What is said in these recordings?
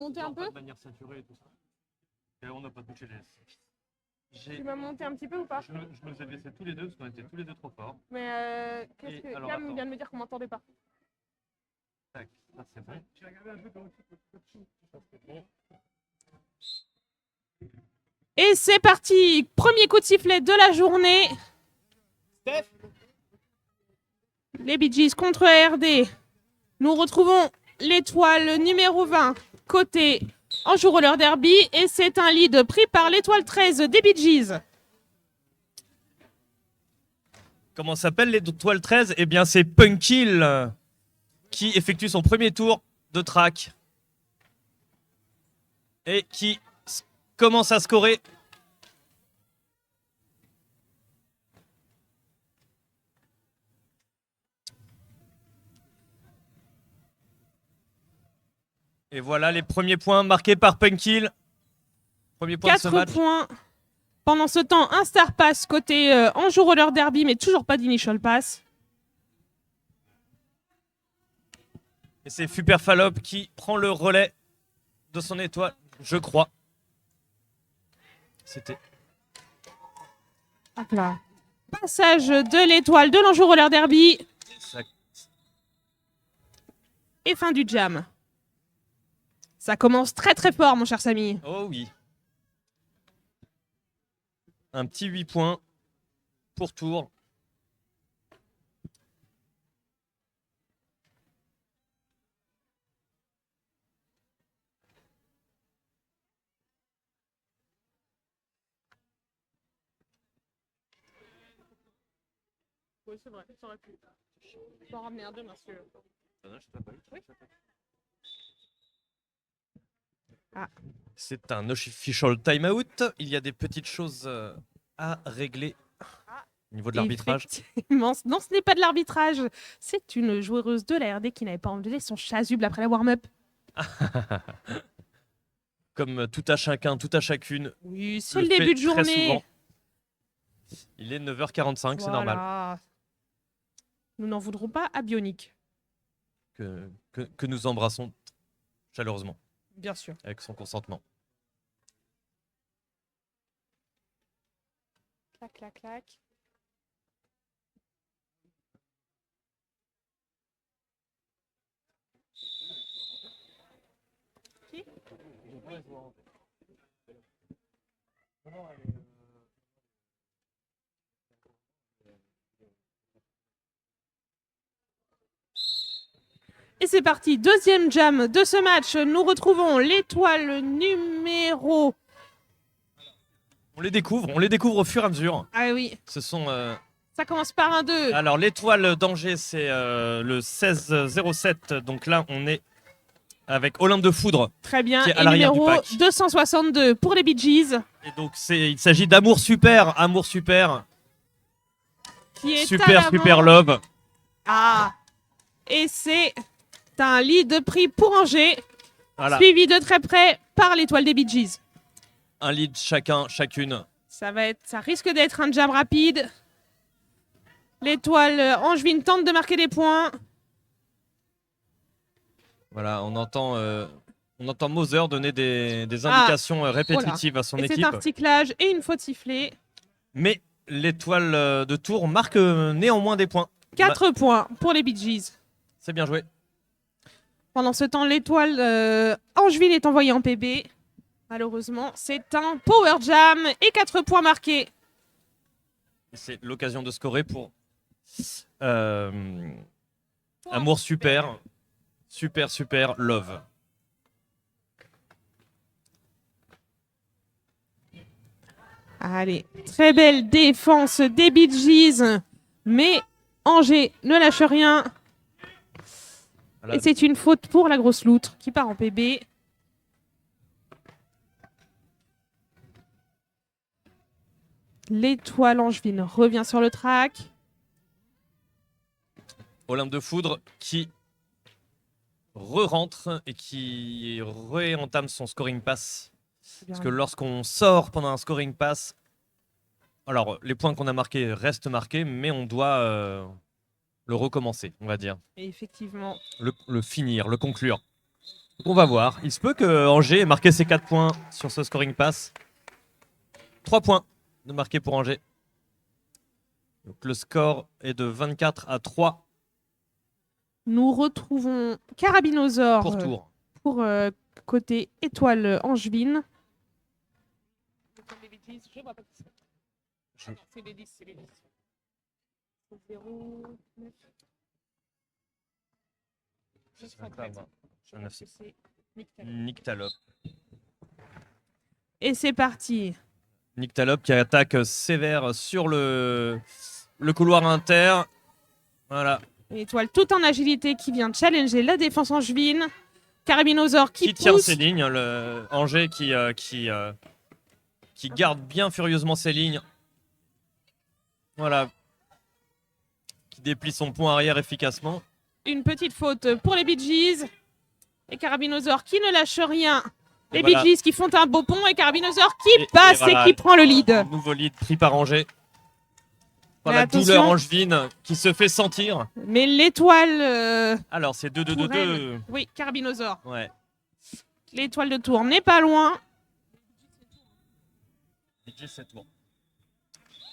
Monter un peu. De manière saturée et tout ça. Et on n'a pas touché les S. Tu m'as monté un petit peu ou pas? Je me les ai baissés tous les deux parce qu'on était tous les deux trop forts. Mais qu'est-ce que alors, Cam attends. vient de me dire qu'on m'entendait pas. Tac, ça c'est bon. J'ai regardé un peu comment tu peux Ça c'est bon. Et c'est parti. Premier coup de sifflet de la journée. Steph. Les Bee Gees contre ARD. Nous retrouvons l'étoile numéro 20 côté Anjou Roller Derby et c'est un lead pris par l'étoile 13 des Bee Gees. Comment s'appelle l'étoile 13? Eh bien c'est Punkil qui effectue son premier tour de track et qui commence à scorer. Et voilà les premiers points marqués par Punkil. Premier point 4 de ce match. points. Pendant ce temps, un star pass côté Anjou Roller Derby, mais toujours pas d'initial pass. Et c'est Super Fallop qui prend le relais de son étoile, je crois. C'était. Hop là. Passage de l'étoile de l'Anjou Roller Derby. Ça... Et fin du jam. Ça commence très très fort, mon cher Samy. Oh oui. Un petit 8 points pour tour. Oui, c'est vrai, ça aurait pu. Je peux en ramener un demain, monsieur. Oui. Ah. C'est un official timeout. Il y a des petites choses à régler au niveau de l'arbitrage. Effectivement. Non, ce n'est pas de l'arbitrage. C'est une joueuse de la RD qui n'avait pas enlevé son chasuble après la warm-up. Comme tout à chacun, tout à chacune. Oui, c'est le début de journée. Il est 9h45, voilà. C'est normal. Nous n'en voudrons pas à Bionic. Que nous embrassons chaleureusement. Bien sûr. Avec son consentement. Clac, clac, clac. Qui? Et c'est parti, deuxième jam de ce match. Nous retrouvons l'étoile numéro... On les découvre au fur et à mesure. Ah oui. Ce sont... Ça commence par un 2. Alors l'étoile d'Angers, c'est le 16-07. Donc là, on est avec Olympe de Foudre. Très bien. Qui est à l'arrière numéro du pack. 262 pour les Bee Gees. Et donc il s'agit d'Amour Super. Qui est super love. Ah. Et c'est un lead pris pour Angers. Voilà. Suivi de très près par l'étoile des Bee Gees. Un lead chacune. Ça risque d'être un jam rapide. L'étoile angevine tente de marquer des points. Voilà, on entend Moser donner des indications répétitives à son équipe. C'est un recyclage et une faute sifflée. Mais l'étoile de Tours marque néanmoins des points. 4 points pour les Bee Gees. C'est bien joué. Pendant ce temps, l'étoile angevine est envoyée en PB. Malheureusement, c'est un power jam et 4 points marqués. C'est l'occasion de scorer pour Amour Super. Super love. Allez, très belle défense des Bee Gees, mais Angers ne lâche rien. Voilà. Et c'est une faute pour la grosse loutre qui part en PB. L'étoile angevine revient sur le track. Olympe de Foudre qui re-rentre et qui réentame son scoring pass. Parce que lorsqu'on sort pendant un scoring pass, alors les points qu'on a marqués restent marqués, mais on doit le recommencer, on va dire. Et effectivement. Le finir, le conclure. On va voir. Il se peut que Angers ait marqué ses 4 points sur ce scoring pass. 3 points de marqué pour Angers. Donc le score est de 24-3 Nous retrouvons Carabinosaur pour Tours. pour côté étoile angevine. Nyctalope. Et c'est parti. Nyctalope qui attaque sévère sur le couloir inter. Voilà. Une étoile tout en agilité qui vient challenger la défense angevine. Carabinosaur qui tient pousse. ses lignes. Le Angers qui garde bien furieusement ses lignes. Voilà. Qui déplie son pont arrière efficacement. Une petite faute pour les Bee Gees. Et Carabinosaur qui ne lâche rien. Les voilà. Bee Gees qui font un beau pont et Carabinosaur qui passe voilà, et qui prend le lead. Nouveau lead pris par Angers. Par la attention. douleur angevine qui se fait sentir. Mais l'étoile... Alors c'est 2-2-2-2. Oui, Carabinosaur. Ouais. L'étoile de Tours n'est pas loin.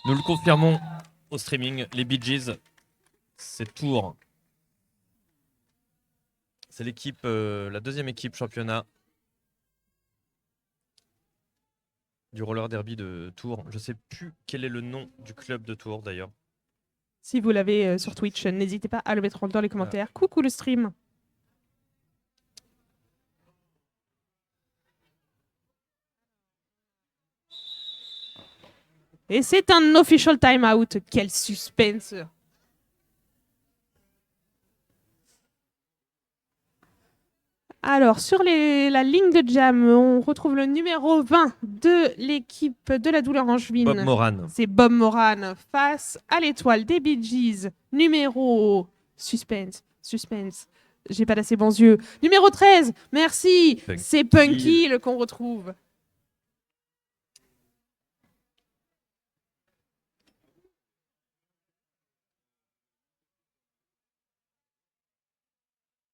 Nous le confirmons au streaming. Les Bee Gees, c'est Tours. C'est l'équipe, la deuxième équipe championnat du roller derby de Tours. Je sais plus quel est le nom du club de Tours d'ailleurs. Si vous l'avez sur Twitch, n'hésitez pas à le mettre dans les commentaires. Coucou le stream. Et c'est un official timeout. Quel suspense. Alors, sur la ligne de jam, on retrouve le numéro 20 de l'équipe de la douleur angevine. Bob Moran. C'est Bob Moran face à l'étoile des Bee Gees. Numéro... Suspense. J'ai pas d'assez bons yeux. Numéro 13, merci. C'est Punky qu'on retrouve.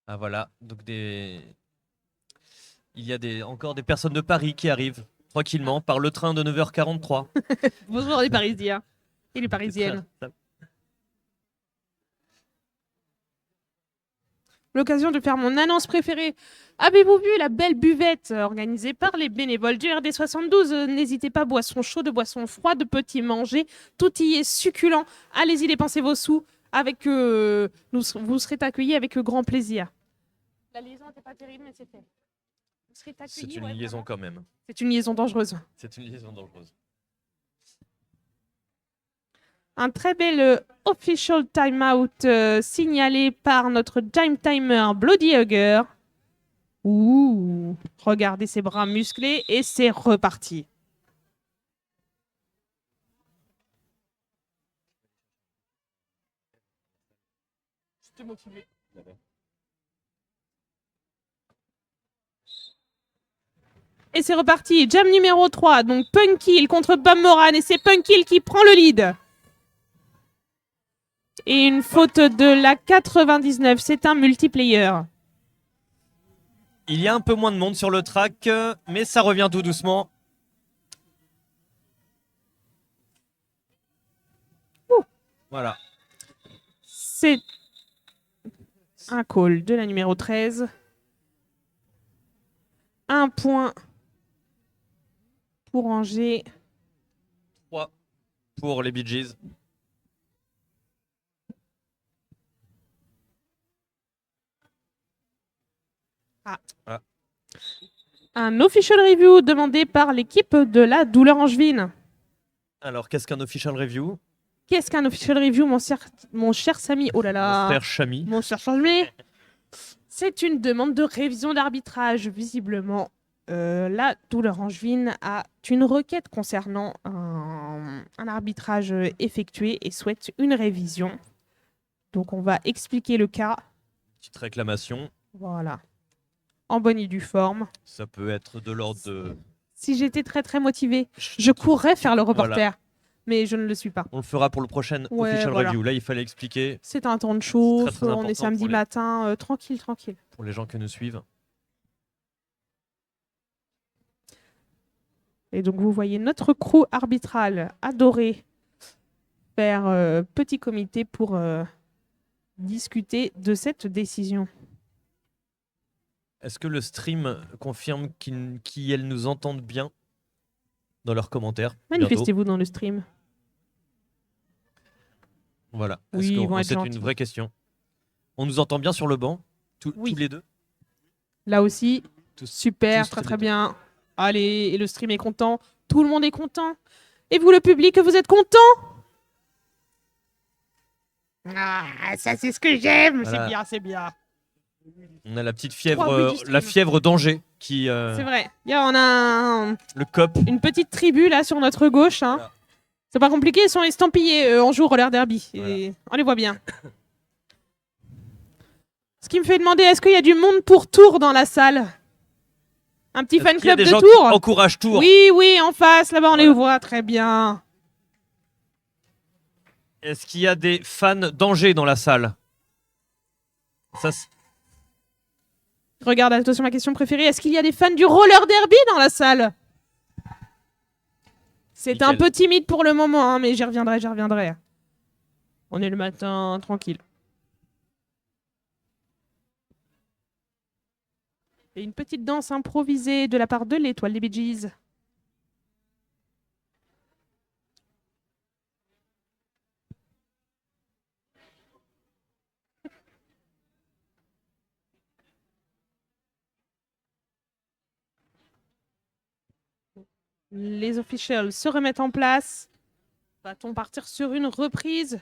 Ah voilà, donc il y a encore des personnes de Paris qui arrivent tranquillement par le train de 9h43. Bonjour les Parisiens et les Parisiennes. L'occasion de faire mon annonce préférée. Avez-vous vu la belle buvette organisée par les bénévoles du RD72? N'hésitez pas, boissons chaudes, boissons froides, petits manger, tout y est succulent. Allez-y, dépensez vos sous. Vous serez accueillis avec grand plaisir. La liaison n'était pas terrible, mais c'est fait. C'est une liaison quand même. C'est une liaison dangereuse. C'est une liaison dangereuse. Un très bel official timeout signalé par notre time timer Bloody Hugger. Ouh, regardez ses bras musclés et c'est reparti. Et c'est reparti, jam numéro 3, donc Punkill contre Bob Moran et c'est Punkill qui prend le lead. Et une faute de la 99, c'est un multiplayer. Il y a un peu moins de monde sur le track, mais ça revient tout doucement. Voilà. C'est un call de la numéro 13. Un point pour Angers. 3 pour les Bee Gees. Un official review demandé par l'équipe de la douleur angevine. Alors, qu'est-ce qu'un official review? Qu'est-ce qu'un official review, mon cher Samy? Oh là là. Mon cher Chami. Mon cher Chami. C'est une demande de révision d'arbitrage. Visiblement, la douleur angevine a une requête concernant un arbitrage effectué et souhaite une révision. Donc, on va expliquer le cas. Petite réclamation. Voilà. En bonne et due forme. Ça peut être de l'ordre de... Si j'étais très motivée, je courrais faire le reporter. Voilà. Mais je ne le suis pas. On le fera pour le prochain official review. Là, il fallait expliquer. C'est un temps de chauffe, très on est samedi matin, tranquille. Pour les gens qui nous suivent. Et donc, vous voyez notre crew arbitral adoré faire petit comité pour discuter de cette décision. Est-ce que le stream confirme qu'elles nous entendent bien dans leurs commentaires? Manifestez-vous dans le stream. Voilà. Oui, ils vont être C'est une gentils. vraie question. On nous entend bien sur le banc, Oui. tous les deux? Là aussi, super, tous très les très deux. bien. Allez, et le stream est content. Tout le monde est content. Et vous, le public, vous êtes content? Ah, ça c'est ce que j'aime. Voilà. C'est bien, c'est bien. On a la petite 3 fièvre, buts du la stream. fièvre d'Angers qui. C'est vrai. On a Le COP. une petite tribu là sur notre gauche. Hein. Voilà. C'est pas compliqué, ils sont estampillés en jour roller derby. Voilà. Et on les voit bien. Ce qui me fait demander, est-ce qu'il y a du monde pour Tours dans la salle? Un petit fan Est-ce qu'il y a club des de gens Tours? qui encouragent Tours? Oui, oui, en face, là-bas, on les Voilà. voit très bien. Est-ce qu'il y a des fans d'Angers dans la salle? Ça, Regarde, attention, ma question préférée. Est-ce qu'il y a des fans du roller derby dans la salle? C'est un Nickel. peu timide pour le moment, hein, mais j'y reviendrai, j'y reviendrai. On est le matin, tranquille. Et une petite danse improvisée de la part de l'étoile des Bee Gees. Les officials se remettent en place. Va-t-on partir sur une reprise?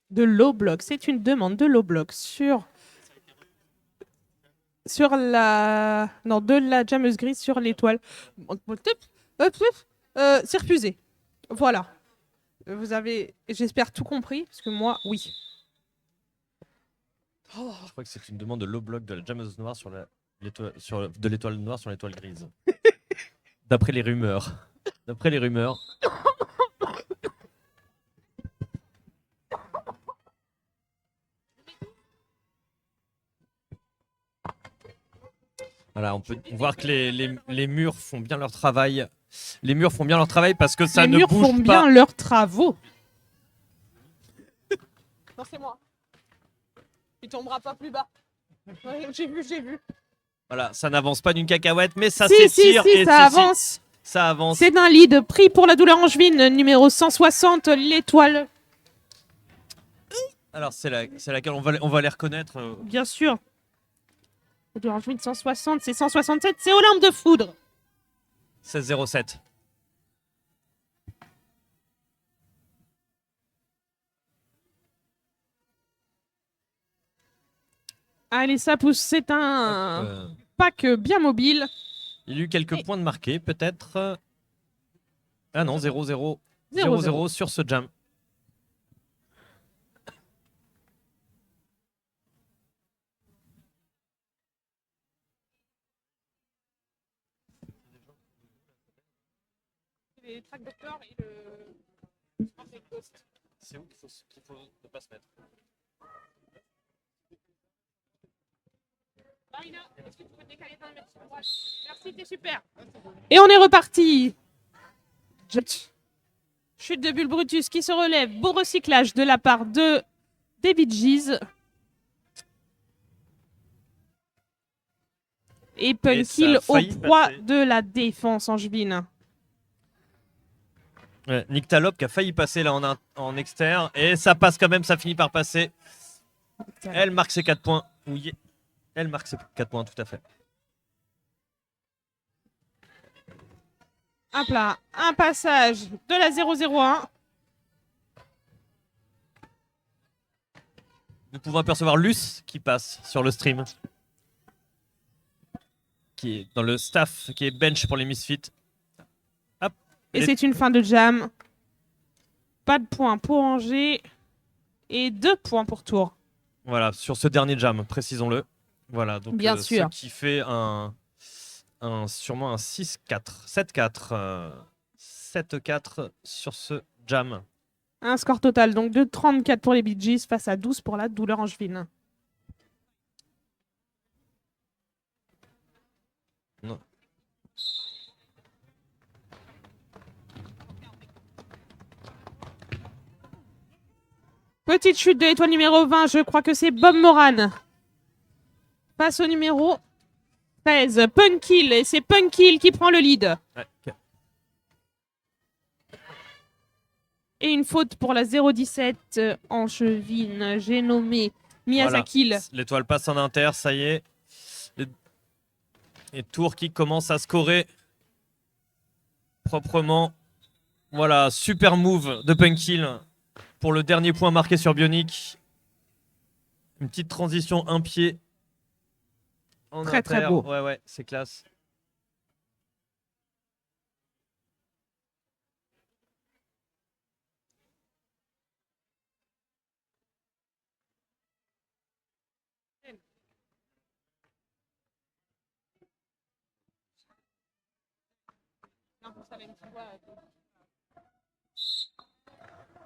De low block, c'est une demande de low block sur la de la jammeuse grise sur l'étoile. C'est refusé. Voilà. Vous avez, j'espère, tout compris, parce que moi, oui. je crois que c'est une demande de low block de la jammeuse noire de l'étoile noire sur l'étoile grise. D'après les rumeurs. D'après les rumeurs. Voilà, on peut voir que les murs font bien leur travail. Les murs font bien leur travail parce que ça Les ne murs bouge font pas. bien leurs travaux. Non, c'est moi. Il tombera pas plus bas. Ouais, j'ai vu. Voilà, ça n'avance pas d'une cacahuète, mais ça Si, s'étire. et ça avance. Ça avance. C'est d'un lead. Prix pour la douleur angevine, numéro 160, l'étoile. Alors, c'est laquelle on va les reconnaître. Bien sûr. La douleur angevine, 160, c'est 167, c'est Olympe de Foudre. 16,07. Allez, ça pousse. C'est un pack bien mobile. Il y a eu quelques points de marqués, peut-être. Ah non, 0-0. 0-0. 0-0 sur ce jam. Les track doctors et le. C'est où qu'il faut ne pas se mettre? Marina, est-ce que tu peux te décaler d'un mètre sur droite? Merci, t'es super. Et on est reparti. Chute de Bull Brutus qui se relève. Beau recyclage de la part de David Gies. Et Punkil au proie de la défense angevine. Ouais, Nick Talop qui a failli passer là en externe. Et ça passe quand même, ça finit par passer. Elle marque ses 4 points. Oui, elle marque ses 4 points, tout à fait. Hop là, un passage de la 0-0-1. Nous pouvons apercevoir Luce qui passe sur le stream. Qui est dans le staff, qui est bench pour les Misfits. Hop. Et c'est une fin de jam. Pas de points pour Angers. Et 2 points pour Tours. Voilà, sur ce dernier jam, précisons-le. Voilà, donc bien sûr. Ce qui fait sûrement un 6-4, 7-4. 7-4 sur ce jam. Un score total donc de 34 pour les Bee Gees face à 12 pour la douleur angevine. Non. Petite chute de l'étoile numéro 20, je crois que c'est Bob Moran. Passe au numéro 13, Punkil, et c'est Punkil qui prend le lead. Ouais. Et une faute pour la 017 angevine, j'ai nommé Miyazaki. Voilà. L'étoile passe en inter, ça y est. Et tour qui commence à scorer proprement. Voilà, super move de Punkil pour le dernier point marqué sur Bionic. Une petite transition un pied. En Très, inter. très beau. Ouais, c'est classe.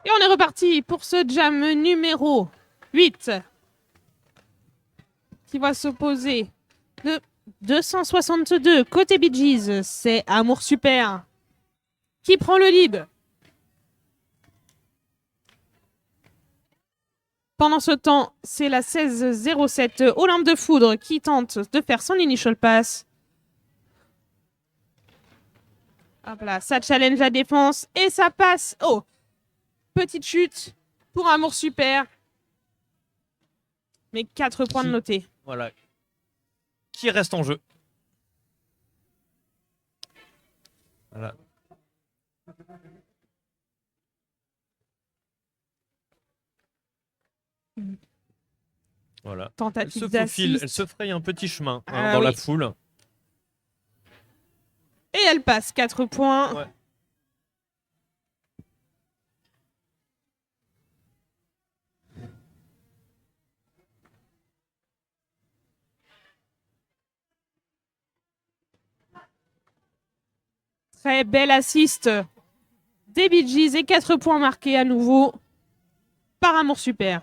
Et on est reparti pour ce jam numéro 8 qui va s'opposer de 262 côté Bee Gees. C'est Amour Super qui prend le lead. Pendant ce temps, c'est la 16-07 Olympe de Foudre qui tente de faire son initial pass. Hop là, ça challenge la défense et ça passe. Oh, petite chute pour Amour Super. Mais 4 points de notés. Voilà. Qui reste en jeu. Voilà. Voilà. Tentative Elle se faufile, d'assist. elle se fraye un petit chemin Ah dans oui. la foule. Et elle passe 4 points. Ouais. Très belle assist des Bee Gees et 4 points marqués à nouveau par Amour Super.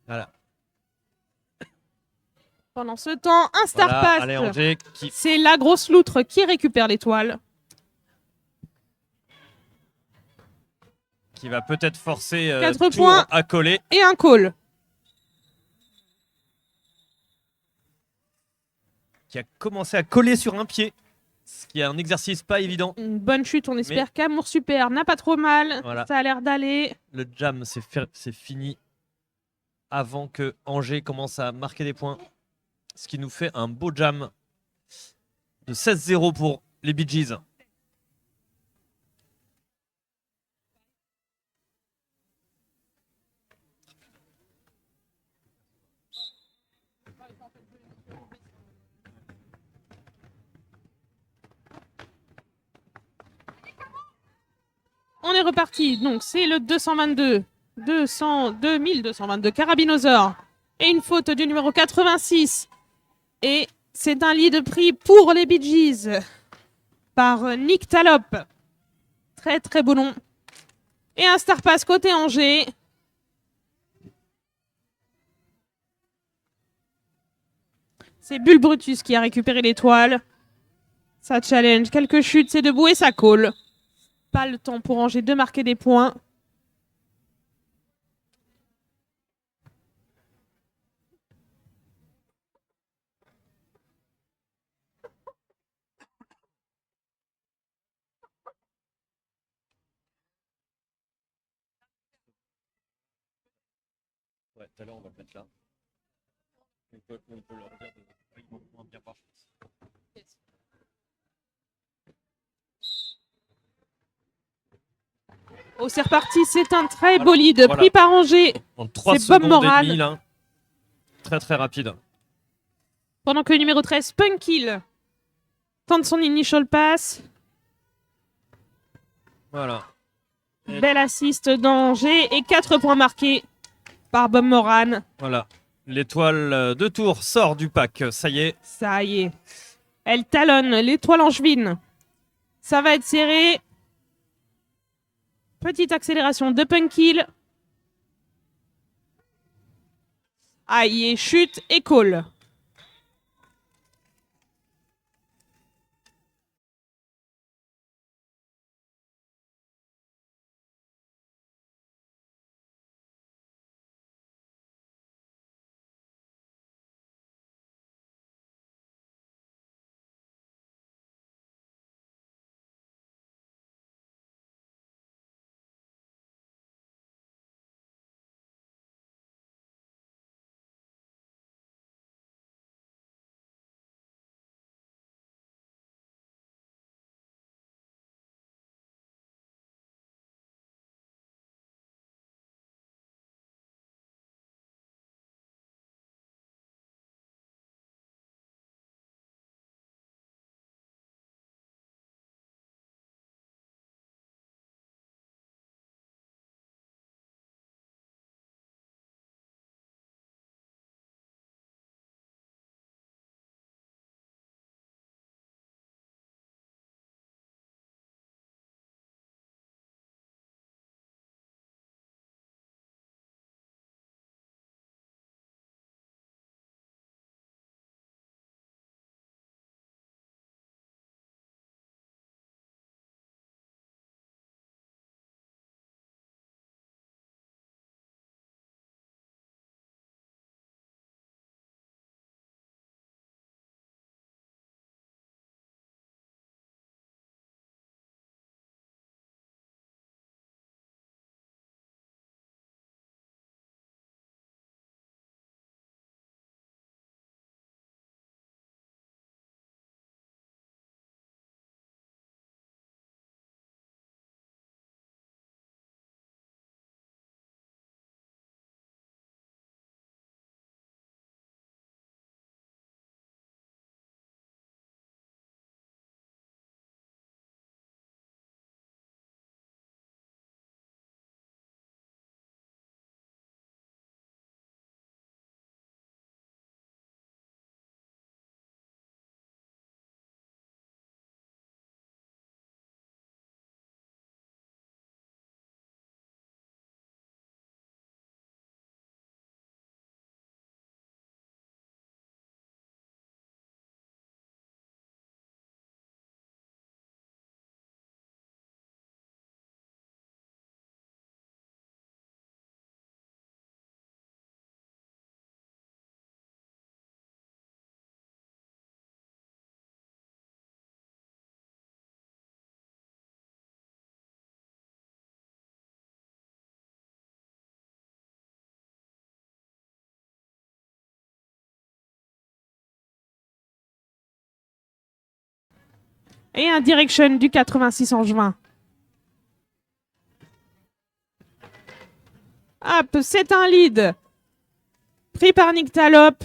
Voilà. Pendant ce temps, un star Voilà, pass. allez, Angers qui... C'est la grosse loutre qui récupère l'étoile. qui va peut-être forcer 4 Tour points. à coller. Et un call. Qui a commencé à coller sur un pied. Ce qui est un exercice pas évident. Une bonne chute, on espère qu'Amour Super n'a pas trop mal. Voilà. Ça a l'air d'aller. Le jam, c'est fini avant que Angers commence à marquer des points. Ce qui nous fait un beau jam de 16-0 pour les Bee Gees. On est reparti. Donc, c'est le 222. 2222 Carabinosaur. Et une faute du numéro 86. Et c'est un lead pris pour les Bee Gees par Nick Talop. Très très beau nom. Et un star pass côté Angers. C'est Bull Brutus qui a récupéré l'étoile. Ça challenge, quelques chutes, c'est debout et ça colle. Pas le temps pour Angers de marquer des points. Ouais, tout à l'heure, on va le mettre là. On peut leur dire de bien voir. Oh, c'est reparti, c'est un très beau lead Voilà. pris par Angers. En 3 C'est Bob secondes Moran. et demie, là. Très très rapide. Pendant que le numéro 13, Punkil, tente son initial pass. Voilà. Et Belle assist d'Angers et 4 points marqués par Bob Moran. voilà. L'étoile de Tours sort du pack. Ça y est. Ça y est. Elle talonne l'étoile angevine. Ça va être serré. Petite accélération de Punkil. Aïe, et chute et call. Et un direction du 86 en juin. Hop, c'est un lead. Pris par Nyctalope.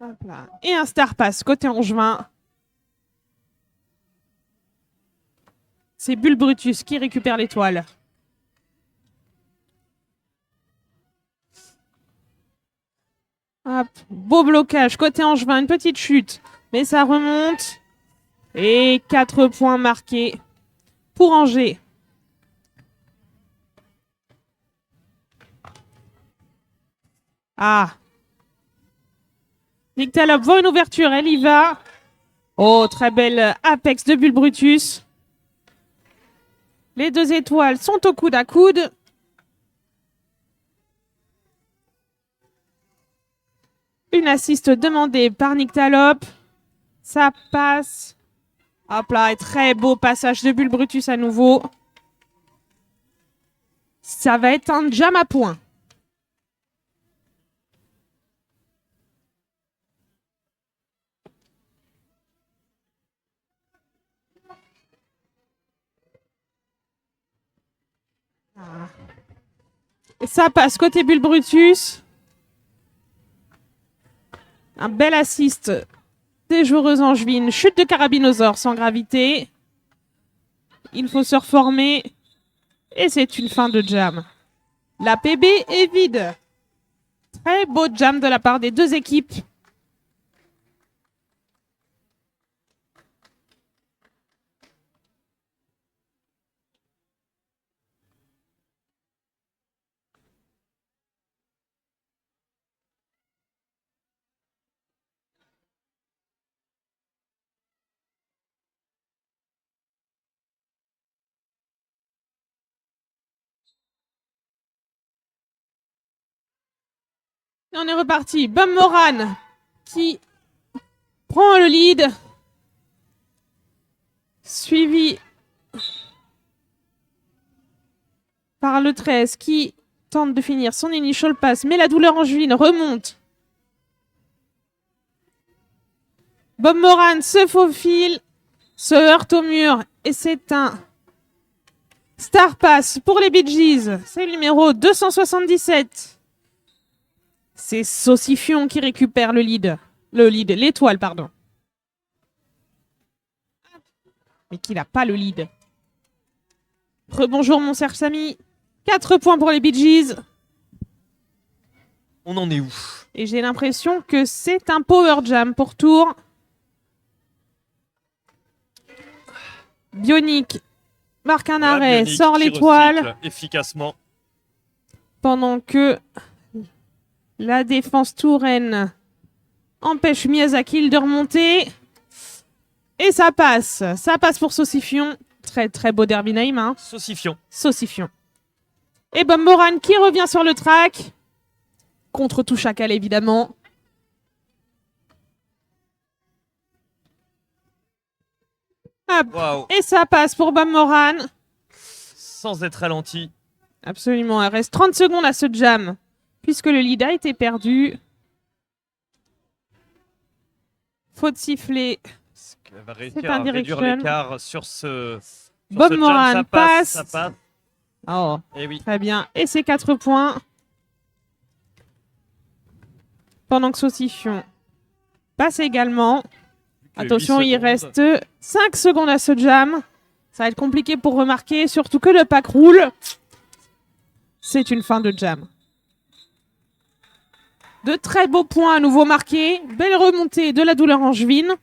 Hop là. Et un Star Pass côté Angevin. C'est Bull Brutus qui récupère l'étoile. Hop, beau blocage côté Angevin, une petite chute, mais ça remonte. Et 4 points marqués pour Angers. Ah. Nyctalope voit une ouverture, elle y va. Oh, très belle apex de Bull Brutus. Les deux étoiles sont au coude à coude. Une assiste demandée par Nyctalope. Ça passe. Hop là, et très beau passage de Bull Brutus à nouveau. Ça va être un jam à points. Et ça passe côté Bull Brutus. Un bel assist des joueuses angevines. Chute de carabinosaure sans gravité. Il faut se reformer. Et c'est une fin de jam. La PB est vide. Très beau jam de la part des deux équipes. Et on est reparti. Bum Moran qui prend le lead. Suivi par le 13 qui tente de finir son initial pass. Mais la douleur angevine remonte. Bob Moran se faufile, se heurte au mur et c'est un Star Pass pour les Bee Gees. C'est le numéro 277. C'est Saucifion qui récupère le lead. L'étoile, pardon. Mais qui n'a pas le lead. Rebonjour mon Serge Samy. 4 points pour les Bee Gees. On en est où? Et j'ai l'impression que c'est un power jam pour tour. Bionic marque un arrêt, Bionic sort qui l'étoile. recycle efficacement. Pendant que la défense Touraine empêche Miyazaki de remonter. Et ça passe. Ça passe pour Saucifion. Très très beau derby name. Hein. Saucifion. Et Bob Moran qui revient sur le track. Contre tout chacal évidemment. Hop. Wow. Et ça passe pour Bob Moran. Sans être ralenti. Absolument. Il reste 30 secondes à ce jam. Puisque le lead a été perdu. Faute siffler. Elle va réussir à réduire l'écart sur Bob Moran jam. passe. Ça passe. Oh, Et oui. très bien. Et c'est 4 points. Pendant que Saucifion passe également. Attention, il reste 5 secondes à ce jam. Ça va être compliqué pour remarquer, surtout que le pack roule. C'est une fin de jam. De très beaux points à nouveau marqués. Belle remontée de la douleur angevine.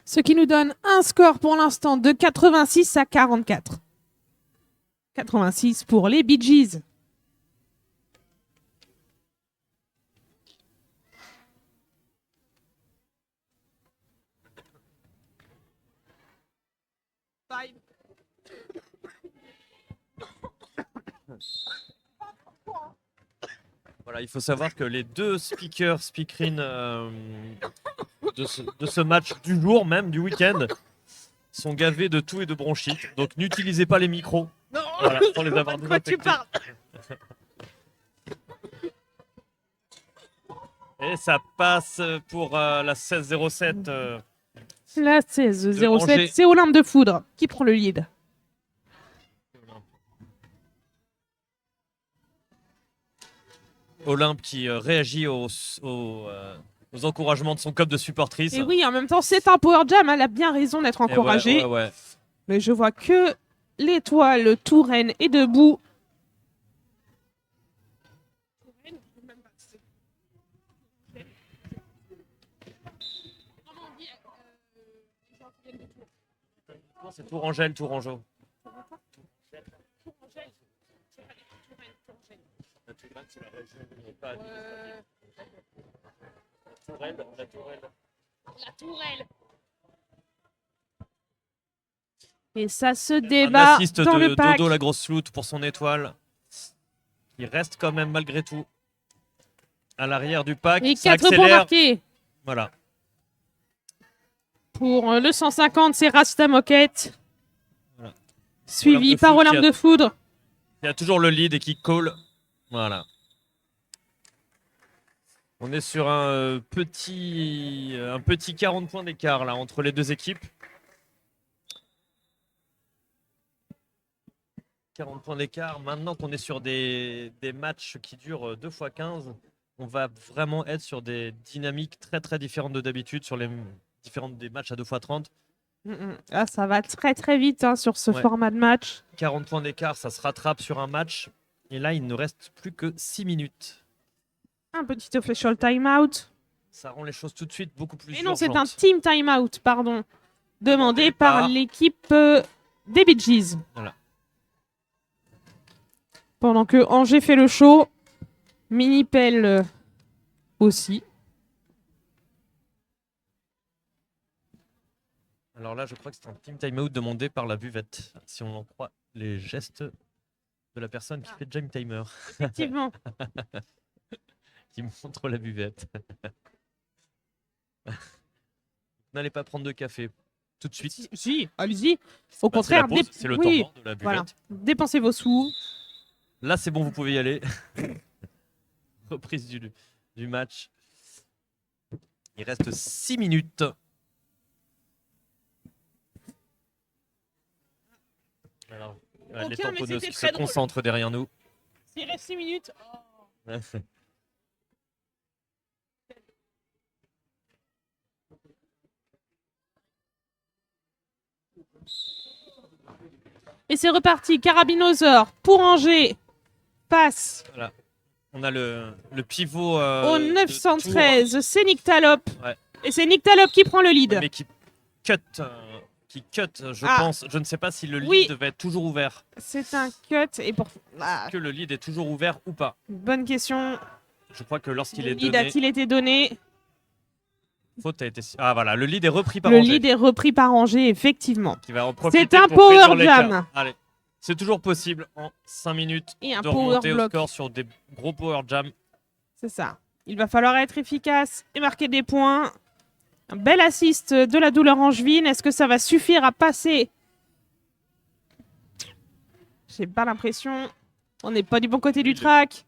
Ce qui nous donne un score pour l'instant de 86 à 44. 86 pour les Bee Gees. Voilà, il faut savoir que les deux speakerines de ce match du jour même, du week-end, sont gavés de toux et de bronchite. Donc n'utilisez pas les micros. Non, voilà, sans les avoir désinfectés. Tu parles. Et ça passe pour la 16-07. La 16-07, c'est Olympe de Foudre qui prend le lead. Olympe qui réagit aux encouragements de son club de supportrices. Et oui, en même temps, c'est un power jam. Elle a bien raison d'être encouragée. Ouais. Mais je vois que l'étoile Touraine est debout. C'est Tourangelle, Tourangeau. La Touraine, c'est la région où on pas La Tourelle. Et ça se débat dans le pack. Dodo, la grosse floute pour son étoile. Il reste quand même malgré tout à l'arrière du pack. Et 4 points marqués. Voilà. Pour le 150, c'est Rasta Moquette. Voilà. Suivi par Olympe de Foudre. Il y a toujours le lead et qui call. Voilà. On est sur un petit 40 points d'écart là entre les deux équipes. 40 points d'écart. Maintenant qu'on est sur des matchs qui durent 2 x 15, on va vraiment être sur des dynamiques très très différentes de d'habitude sur les différentes des matchs à 2 x 30. Ah, ça va très très vite hein, sur ce format de match. 40 points d'écart, ça se rattrape sur un match. Et là, il ne reste plus que 6 minutes. Un petit official timeout. Ça rend les choses tout de suite beaucoup plus Et non, c'est un urgentes. team timeout, pardon. Demandé par par- l'équipe des Bee Gees. Voilà. Pendant que Angers fait le show, Minipel aussi. Alors là, je crois que c'est un team timeout demandé par la buvette, si on en croit les gestes de la personne qui fait Jam Timer, Effectivement. qui montre la buvette. N'allez pas prendre de café tout de suite. Si, allez-y. Au Bah, contraire, c'est le oui, temps mort de la buvette. voilà. Dépensez vos sous. Là, c'est bon, vous pouvez y aller. Reprise du match. Il reste 6 minutes. Alors, les mais tamponneuses c'était qui se très drôle. concentrent derrière nous. S'il reste 6 minutes. Et c'est reparti. Carabinosaur pour Angers. Passe Voilà. On a le pivot au de 913. C'est Nyctalope. Ouais. Et c'est Nyctalope qui prend le lead. Tour, mais qui cut, je Ah. pense. Je ne sais pas si le lead Oui. devait être toujours ouvert. C'est un cut. Et pour. Que le lead est toujours ouvert ou pas. Bonne question. Je crois que lorsqu'il Le est lead donné, a-t-il été donné? faute a été. Ah voilà, le lead est repris par Le Angers. lead est repris par Angers, effectivement. Qui va en profiter C'est un pour réduire power l'écart. jam. Allez, c'est toujours possible en 5 minutes Et un de power remonter au block. score sur des gros power jam. C'est ça. Il va falloir être efficace et marquer des points. Un bel assist de la douleur angevine. Est-ce que ça va suffire à passer? J'ai pas l'impression. On n'est pas du bon côté du track.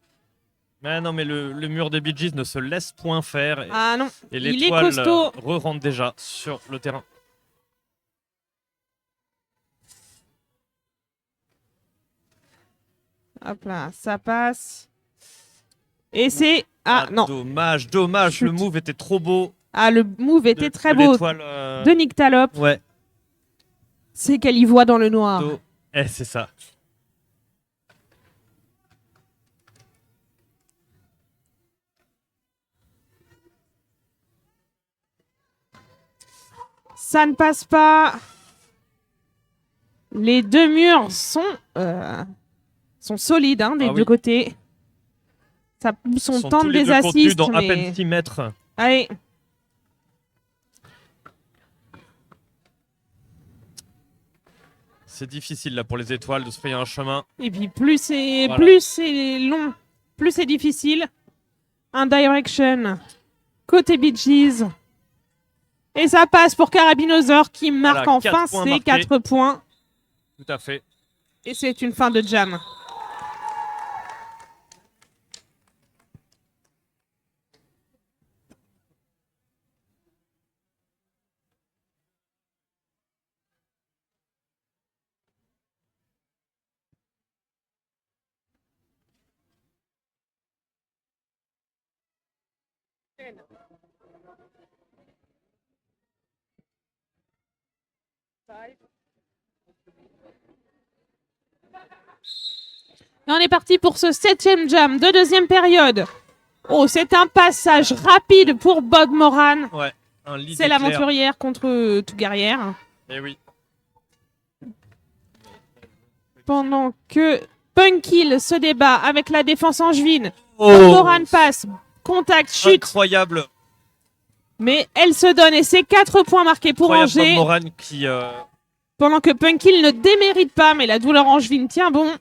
Mais non, mais le mur des Bee Gees ne se laisse point faire. Et, Ah non, et il est l'étoile costaud. re-rentre déjà sur le terrain. Hop là, ça passe. Et c'est... Ah non. Dommage, dommage. Chut. Le move était trop beau. Ah, le move était de- très de beau l'étoile, de Nyctalope. Ouais. C'est qu'elle y voit dans le noir. C'est ça. Ça ne passe pas. Les deux murs sont solides hein, des Ah deux oui. côtés. Ça pousse, on Sont tente tous les des deux contenus assists. dans à Mais... peine 6 mètres. Allez. C'est difficile là pour les étoiles de se frayer un chemin. Et puis plus c'est Voilà. plus c'est long, plus c'est difficile. Un direction côté Bee Gees. Et ça passe pour Carabinosaur qui marque Voilà, enfin 4 points ses marqués. 4 points. Tout à fait. Et c'est une fin de jam. Et on est parti pour ce 7e jam de deuxième période. Oh, c'est un passage rapide pour Bob Moran. Ouais. Un lead C'est éclair. l'aventurière contre tout guerrière. Eh oui. Pendant que Punkil se débat avec la défense angevine. Oh. Bob Moran passe, contact, chute. Incroyable. Mais elle se donne et c'est 4 points marqués pour Incroyable Bob Angers. Moran qui Pendant que Punkil ne démérite pas, mais la douleur angevine tient bon.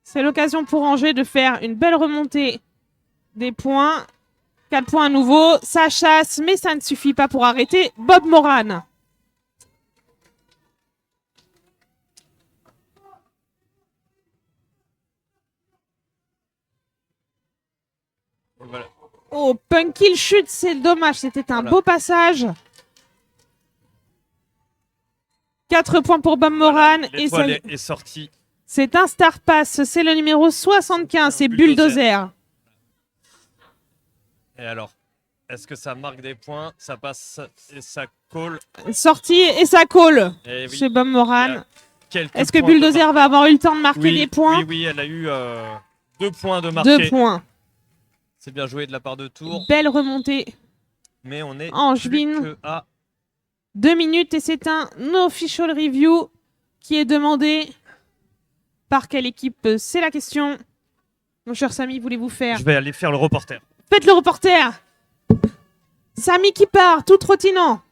C'est l'occasion pour Angers de faire une belle remontée des points. 4 points à nouveau, ça chasse, mais ça ne suffit pas pour arrêter Bob Moran. voilà. Oh, Punkil chute, c'est dommage, c'était un Voilà. beau passage. 4 points pour Bob Moran. Et ça- L'étoile est sortie. c'est un star pass, c'est le numéro 75, c'est Bulldozer. Et alors, est-ce que ça marque des points? Ça passe et ça colle. Sortie et ça colle Eh oui. chez Bob Moran. Il y a quelques Est-ce que points de Bulldozer va avoir eu le temps de marquer des points? Oui, elle a eu 2 points de marqué. 2 points. C'est bien joué de la part de Tours. Belle remontée. Mais on est Angevine. plus que à 2 minutes et c'est un official review qui est demandé. Par quelle équipe? C'est la question. Mon cher Samy, voulez-vous faire? Je vais aller faire le reporter. Faites le reporter. Samy qui part, tout trottinant.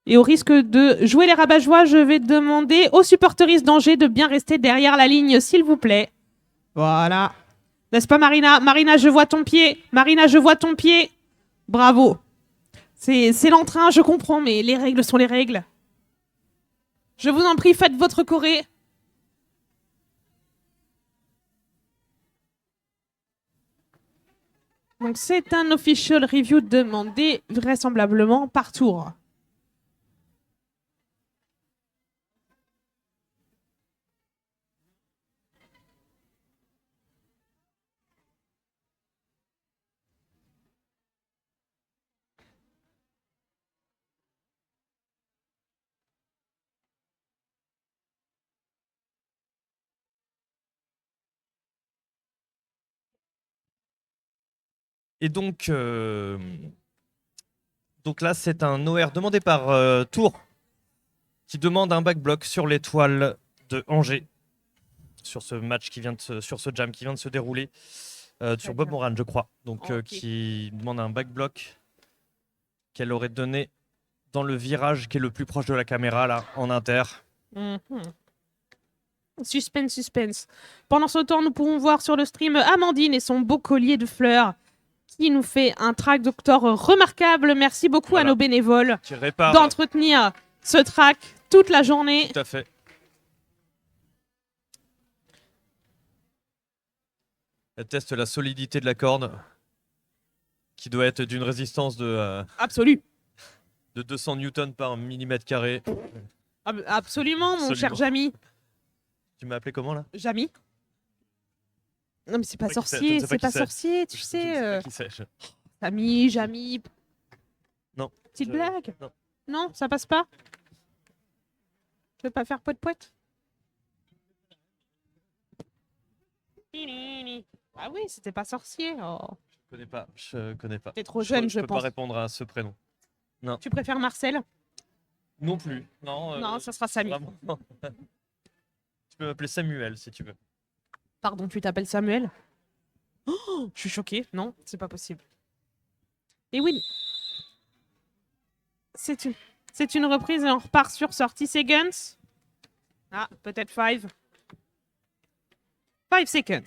Et au risque de jouer les rabat-joie, je vais demander aux supporteristes d'Angers de bien rester derrière la ligne, s'il vous plaît. Voilà. N'est-ce pas, Marina? Marina, je vois ton pied. Marina, je vois ton pied. Bravo. C'est l'entrain, je comprends, mais les règles sont les règles. Je vous en prie, faites votre choré. Donc c'est un official review demandé vraisemblablement par tour. Et donc là, c'est un OR demandé par Tours qui demande un backblock sur l'étoile de Angers sur ce match sur ce jam qui vient de se dérouler sur Bob Moran, je crois. Donc Ok. qui demande un backblock qu'elle aurait donné dans le virage qui est le plus proche de la caméra là en inter. Mhm. Suspense, suspense. Pendant ce temps, nous pourrons voir sur le stream Amandine et son beau collier de fleurs qui nous fait un track doctor remarquable. Merci beaucoup Voilà. à nos bénévoles Qui répare. d'entretenir ce track toute la journée. Tout à fait. Elle teste la solidité de la corde qui doit être d'une résistance de Absolu. 200 newtons par millimètre carré. Absolument, mon Absolument. cher Jamy. Tu m'as appelé comment là? Jamy? Non, mais c'est pas Je sais pas qui c'est, sorcier, je ne sais pas c'est qui pas c'est. sorcier, tu Je sais. sais pas qui c'est. Samy, Jamy. Non. Petite blague? Non. Non, ça passe pas? Tu veux pas faire poète-poète? Ah oui, c'était pas sorcier. Oh. Je connais pas. T'es trop jeune, je peux pense. pas répondre à ce prénom. Tu préfères Marcel? Non plus. Non, Non, ça sera Samy. vraiment. Tu peux m'appeler Samuel si tu veux. Pardon, tu t'appelles Samuel? Oh, je suis choquée. Non, c'est pas possible. Et oui. C'est une reprise et on repart sur 30 seconds. Ah, peut-être 5. 5 seconds.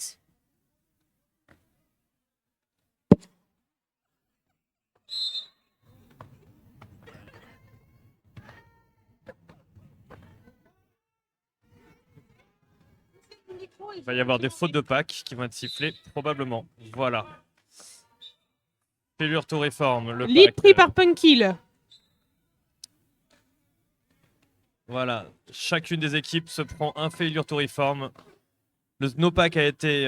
Il va y avoir des fautes de Pâques qui vont être sifflées, probablement. Voilà. Failure to reform. Le Lead pack, pris par Punkil. Voilà. Chacune des équipes se prend un failure to reform. Le snowpack a été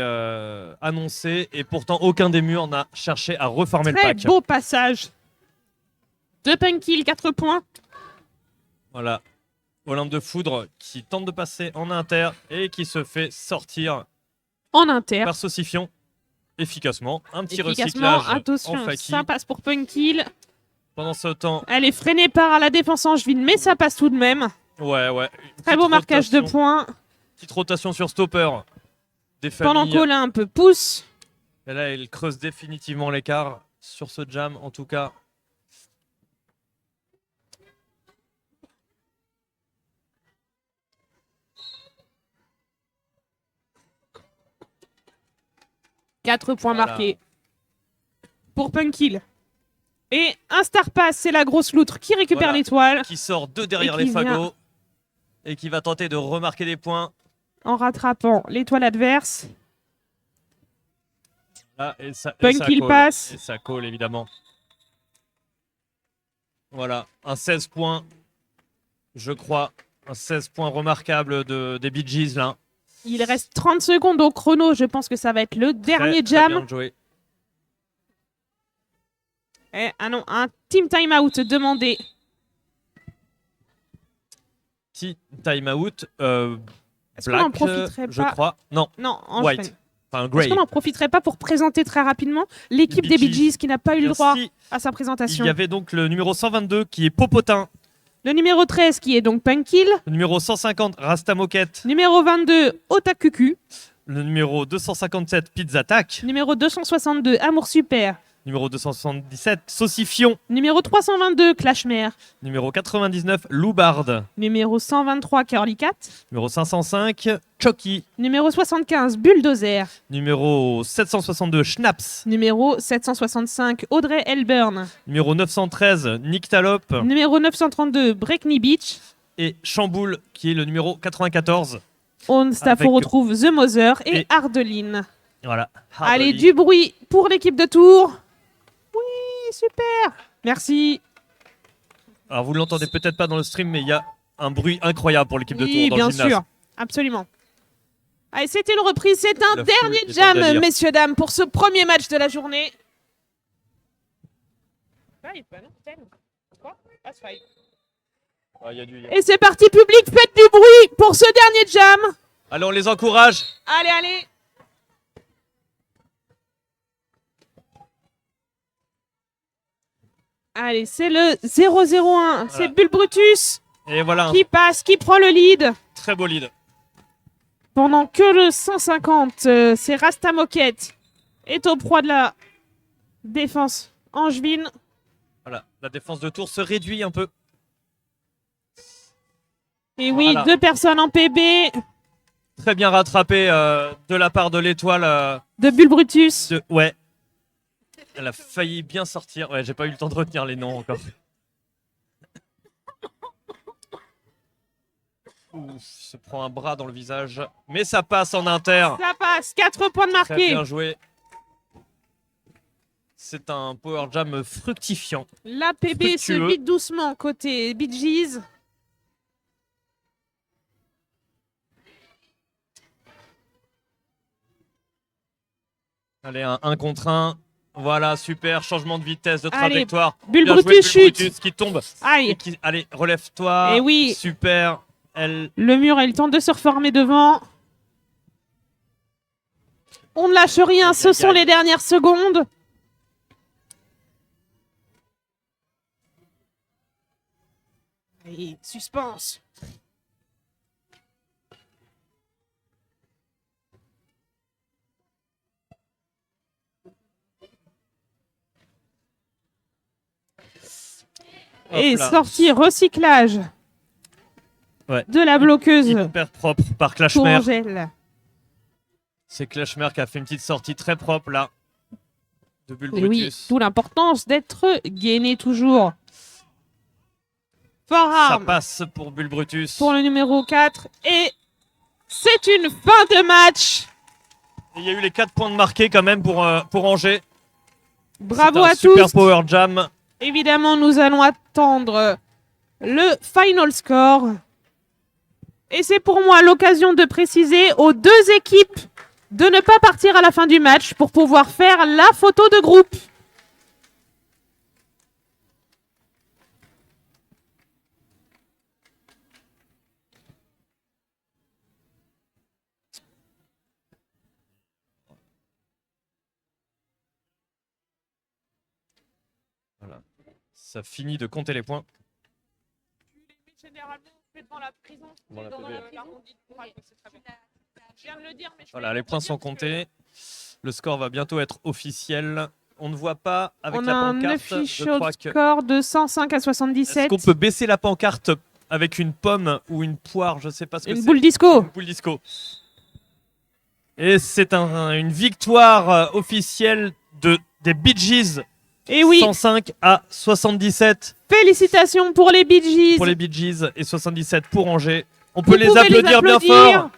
annoncé et pourtant aucun des murs n'a cherché à reformer le Très pack. beau passage de Punkil, 4 points. Voilà. Olympe de Foudre qui tente de passer en inter et qui se fait sortir En inter. par Saucifion efficacement. Un petit Efficacement, recyclage attention, en Faki. ça passe pour Punkil. Pendant ce temps, Elle est freinée par la défense angevine, mais ça passe tout de même. ouais. Une Très petite beau marquage de rotation. points. Petite rotation sur stopper des Pendant familles. qu'Olympe pousse. Et là, il creuse définitivement l'écart sur ce jam, en tout cas. Quatre points Voilà. marqués pour Punkil. Et un star pass, c'est la grosse loutre qui récupère Voilà. l'étoile Qui sort de derrière Et qui les fagots et qui va tenter de remarquer des points. en rattrapant l'étoile adverse. Là, et ça Punkil colle. passe. Et ça colle, évidemment. Voilà, un 16 points, je crois. Un 16 points remarquable des Bee Gees, là. Il reste 30 secondes au chrono. Je pense que ça va être le dernier Très jam. bien joué. Ah non, un team timeout demandé. Time out. Est-ce qu'on en Black, profiterait je pas crois. Non, Non, en White. Enfin, Est-ce Grey. qu'on n'en profiterait pas pour présenter très rapidement l'équipe des Bee Bee Gees. Gees qui n'a pas eu le Bien droit si, à sa il présentation? y avait donc le numéro 122 qui est Popotin. Le numéro 13 qui est donc Punkil. Le numéro 150, Rasta Moquette. Numéro 22, Otakuku. Le numéro 257, Pizza Tac. Numéro 262, Amour Super. Numéro 277, Saucifion. Numéro 322, Clashmare. Numéro 99, Loubarde. Numéro 123, Curly Cat. Numéro 505, Chucky. Numéro 75, Bulldozer. Numéro 762, Schnaps. Numéro 765, Audrey Elburn. Numéro 913, Nyctalope. Numéro 932, Breakney Beach. Et Chamboule, qui est le numéro 94. On staff, Avec- on retrouve The Mother et Et- Ardeline. Voilà. Allez, Hardeline. du bruit pour l'équipe de Tours. Oui, super. Merci. Alors, vous l'entendez peut-être pas dans le stream, mais il y a un bruit incroyable pour l'équipe de Oui, Tours dans bien le gymnase. sûr. Absolument. Allez, c'était une reprise. C'est un La foule dernier est en jam, délire. messieurs, dames, pour ce premier match de la journée. Ah, il y a du- Et c'est parti, public, faites du bruit pour ce dernier jam. Allez, on les encourage. Allez, allez. Allez, c'est le 001. C'est Bull Brutus Et voilà, un qui passe, qui prend le lead. très beau lead. Pendant que le 150, c'est Rasta Moquette, est au proie de la défense angevine. Voilà, la défense de Tours se réduit un peu. Et oui, Voilà. 2 personnes en PB Très bien rattrapé de la part de l'étoile. de Bull Brutus. Ouais. Elle a failli bien sortir. Ouais, j'ai pas eu le temps de retenir les noms encore. Ouf, il se prend un bras dans le visage. Mais ça passe en inter. Ça passe, 4 points de Très marqué. bien joué. C'est un power jam fructifiant. La PB se Fructueux. vide doucement côté Bee Gees. Allez, un 1 contre 1. Voilà, super. Changement de vitesse, de Allez, trajectoire. Bull Bien joué, Brutus Bull chute. Brutus qui tombe. Aïe, Allez, relève-toi. Eh oui. Super. Elle. le mur, elle tente de se reformer devant. On ne lâche rien, ce sont les dernières secondes. Et suspense. Et Hop là. sortie recyclage Ouais. de la bloqueuse Hyper propre par pour Clashmare. Angèle. C'est Clashmare qui a fait une petite sortie très propre là. De Bull Et oui, Brutus. d'où l'importance d'être gainé toujours. Fort Ça arme passe pour Bull Brutus. pour le numéro 4. Et c'est une fin de match. Et il y a eu les 4 points de marqués quand même pour Angers. Bravo C'est un à super tous. power jam. Évidemment, nous allons attendre le final score. Et c'est pour moi l'occasion de préciser aux 2 équipes de ne pas partir à la fin du match pour pouvoir faire la photo de groupe. Voilà. Ça finit de compter les points. Voilà, les points sont comptés. Le score va bientôt être officiel. On ne voit pas avec On a la un pancarte. Je official crois que... score de 105 à Est-ce 77. qu'on peut baisser la pancarte avec une pomme ou une poire? Je sais pas ce que Une c'est. boule disco. Une boule disco. Et c'est une victoire officielle des Bee Gees. Et oui, 105 à 77 félicitations pour les Bee Gees. pour les Bee Gees et 77 pour Angers. On peut Vous les pouvez applaudir bien fort.